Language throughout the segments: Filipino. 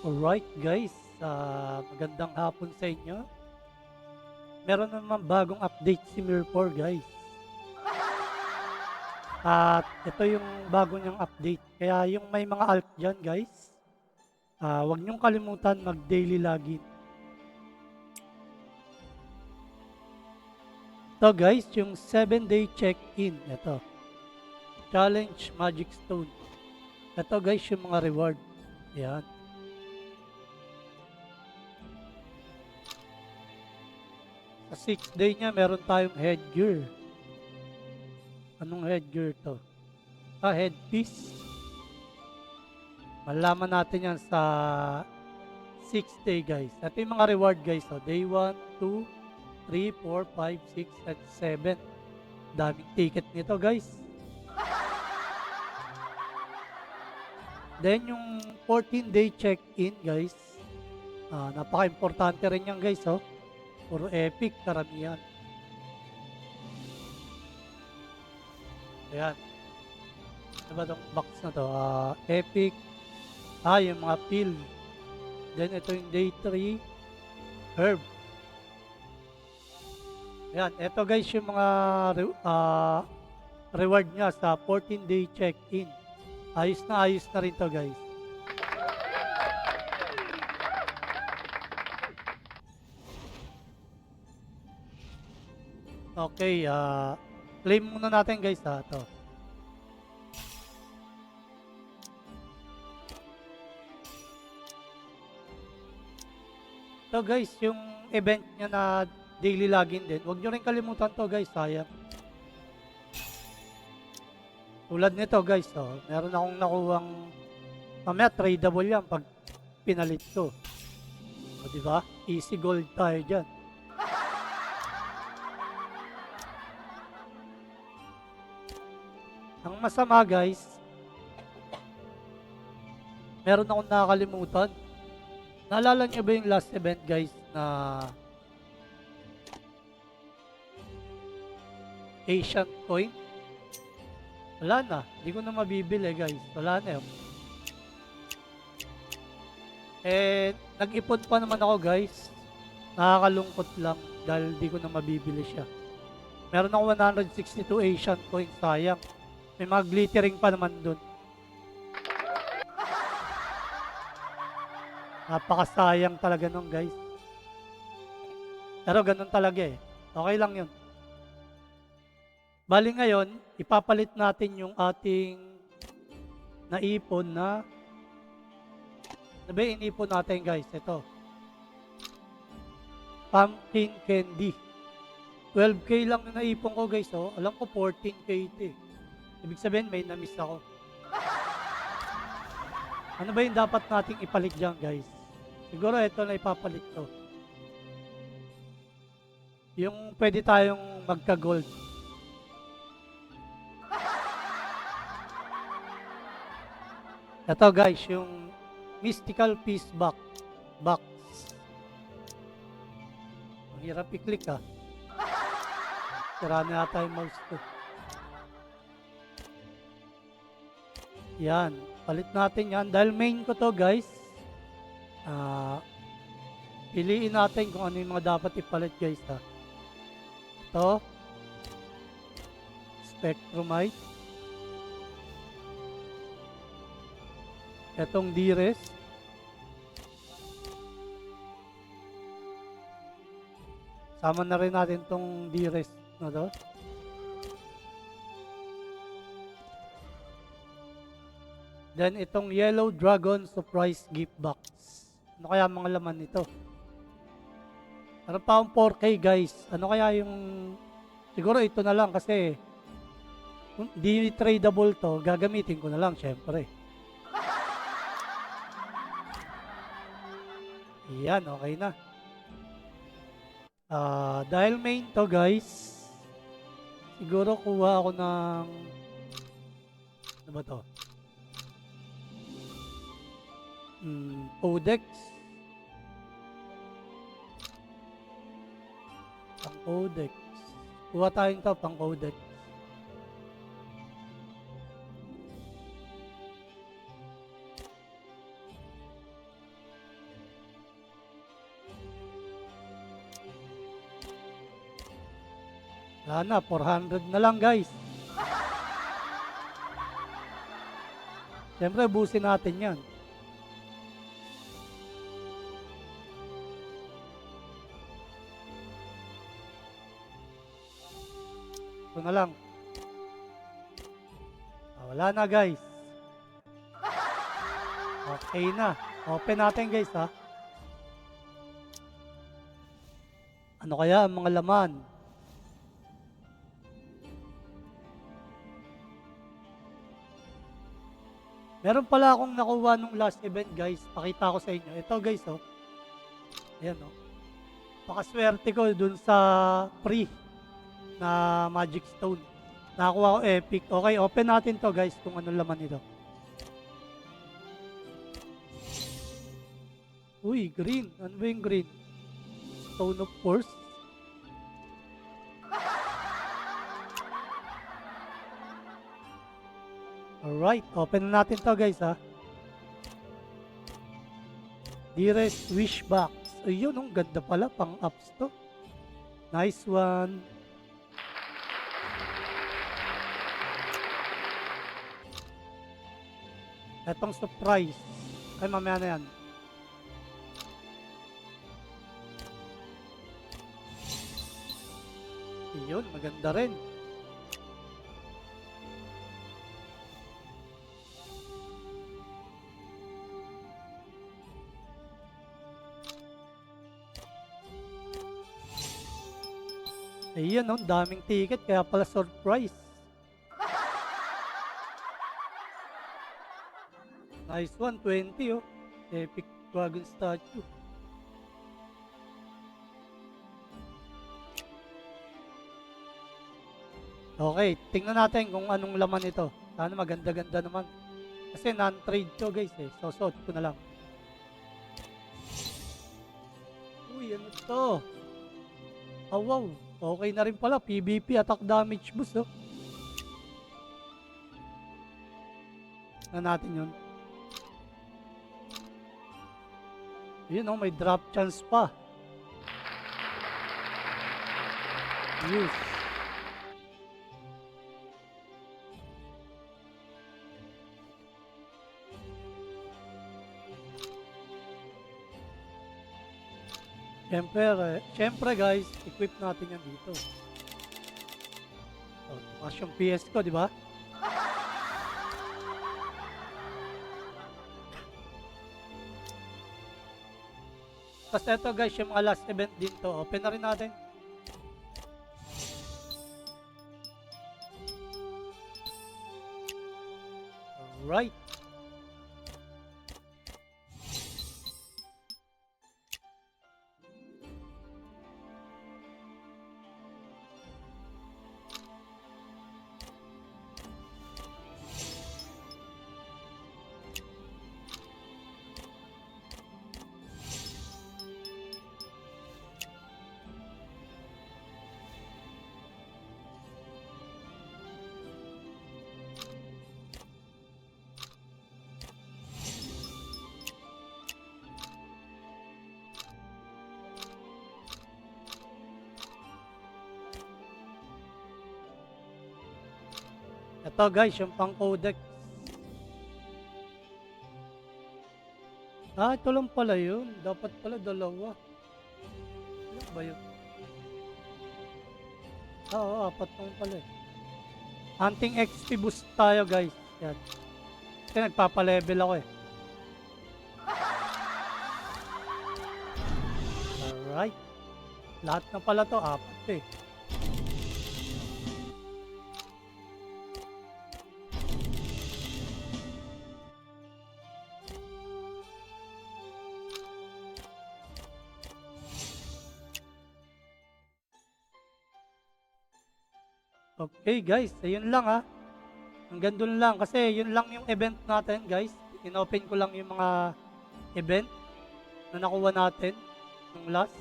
Alright guys, magandang hapon sa inyo. Meron naman bagong update si Mirror guys. At ito yung bago niyang update. Kaya yung may mga alt dyan guys, huwag niyong kalimutan mag daily login. Ito guys, yung 7-day check-in. Ito, challenge magic stone. Ito guys, yung mga reward. Ayan. Sa 6th day niya, meron tayong headgear. Anong headgear to? Headpiece. Malaman natin yan sa 6th day guys. Ito yung mga reward guys. Day 1, 2, 3, 4, 5, 6, at 7. Daming ticket nito guys. Then yung 14-day check-in guys. Napaka-importante rin yan guys. Puro epic karamihan. Ayan. Ano ba itong box na to? Epic. Yung mga pill. Then ito yung day 3. Herb. Ayan. Ito guys yung mga reward niya sa 14-day check-in. Ayos na rin to guys. Okay, claim muna natin guys ito. Ito guys, yung event niya na daily login din. Huwag nyo rin kalimutan to guys, sayang. Tulad nito guys, meron akong nakuhang mamaya tradable yan pag pinalit ko. Diba? Easy gold tayo dyan. Ang masama guys, meron akong nakakalimutan. Naalala nyo ba yung last event guys na Asian coin? Wala na. Hindi ko na mabibili guys. Wala na yun. Nag-ipon pa naman ako guys. Nakakalungkot lang dahil di ko na mabibili siya. Meron ako 162 Asian coin. Sayang. May mga glittering pa naman dun. Napakasayang talaga nun guys. Pero ganun talaga eh. Okay lang yun. Bali ngayon, ipapalit natin yung ating naipon na ano ba yung inipon natin guys? Ito. Pumpkin candy. 12k lang na naipon ko guys. Alam ko 14k ito eh. Ibig sabihin may na-miss ako. Ano ba yung dapat nating ipalit dyan guys? Siguro ito na ipapalit ko. Yung pwede tayong magka-gold. Ito guys, yung mystical piece box. Ang hirap i-click Sira na yata yung mouse ko. Yan. Palit natin yan. Dahil main ko to guys. Piliin natin kung ano yung mga dapat ipalit guys Ito. Spectrumite. Itong D-Res. Sama na rin natin itong D-Res na to. Then itong Yellow Dragon Surprise Gift Box. Ano kaya mga laman nito? Meron pa akong 4K guys. Ano kaya yung... Siguro ito na lang kasi kung di tradable to, gagamitin ko na lang syempre. Ayan, okay na. Dahil main to guys, siguro kuha ako ng... Ano ba to? Codex. Pang codex. Kuha tayong to pang codex. Wala na, 400 na lang guys. Siyempre, busin natin yan. Ito na lang. Wala na guys. Okay na. Open natin guys ha. Ano kaya ang mga laman? Meron pala akong nakuha nung last event guys. Pakita ko sa inyo. Ito guys oh. Ayan oh. Pakaswerte ko dun sa free na magic stone. Nakakuha ko epic. Okay, open natin to guys kung anong laman nito. Uy, green. Ano ba yung green? Stone of Force. Alright, open na natin to guys ha. Dearest Wish Box. Ayun, ang ganda pala, pang ups to. Nice one. Etong surprise. Ay, mamaya na yan. Ayun, maganda rin. Ayun, no, daming ticket, kaya pala surprise. Nice one, 20 oh. Epic Dragon Statue. Okay, tingnan natin kung anong laman ito. Sana maganda-ganda naman. Kasi non-trade to guys eh. So, suot ko na lang. Uy, ano to? Oh, wow. Okay na rin pala. PvP attack damage boost oh. Na natin yun. Yun oh, may drop chance pa. Use. Siyempre guys, equip natin yan dito. Mas yung PS ko, di ba? Tapos eto guys, yung mga last event din to. Open na rin natin. Alright. Ito guys, yung pang codex. Ah, ito lang pala yun. Dapat pala dalawa. Ano ba yun? Oo, apat lang pala eh. Hunting XP boost tayo guys. Yan. Kasi nagpapalevel ako eh. Alright. Lahat na pala to, apat eh. Okay guys, ayun lang ha. Hanggang dun lang kasi yun lang yung event natin guys. Inopen ko lang yung mga event na nakuha natin nung last.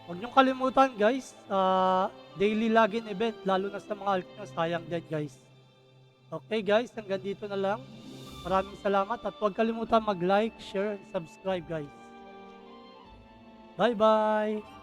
Huwag niyong kalimutan guys, daily login event lalo na sa mga alt nyo, sayang din guys. Okay guys, hanggang dito na lang. Maraming salamat at huwag kalimutan mag-like, share, and subscribe guys. Bye-bye!